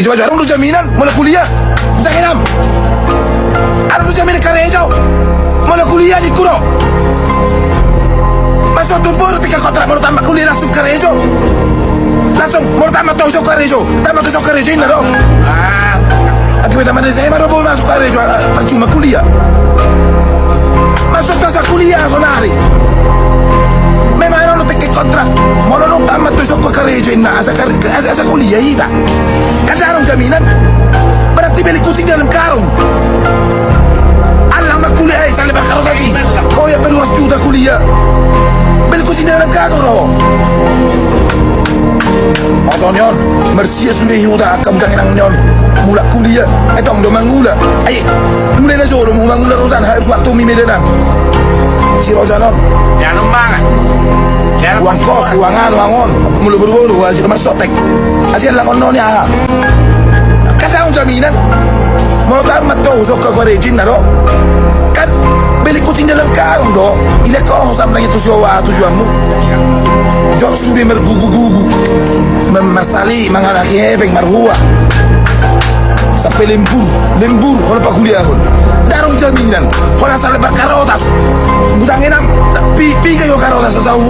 Coba jarang lu jaminan mulai kuliah. Jangan am. Ada lu jaminan kerja. Mulai kuliah di kuno. Masuk tumpur ketika kontrak mau tambah kuliah langsung kerja. Langsung mau tambah tusuk kerja. Tambah tusuk kerja ini dong. Akibat tambah dari saya baru masuk kerja percuma kuliah. Masuk tasa kuliah sonari. Memang orang tek kontrak. Mau orang tambah tusuk kerja ini asa kuliah ini. Kan jarang jaminan. Berarti beli kucing dalam karung. Allah mak kuliah sampai bakar tadi. Kau yang terluas juta kuliah. Beli kucing dalam karung loh. Otonyon, Mercia sudah hiuda akam dengan nyon. Mula kuliah, etong do mangula. Ay, mulai na joro mo mangula rosan harus waktu mi medan. Si Rosanon. Ya numbangan. Uang kos, uangan, uangon. Mulu buru-buru aja nomor sotek. Asian lang ono niya. Kata ang jaminan. Mau tamat to sok ka farejin na do. Kan beli kucing dalam karung do. Ile ko sampai itu jawa tujuanmu. Jok sudah mergugu-gugu. Memasali mengalaki hebeng marhua. Sampai lembur kalau pak kuliah pun darung jaminan kalau asal lebar karotas budang enam pi kayo karotas tahu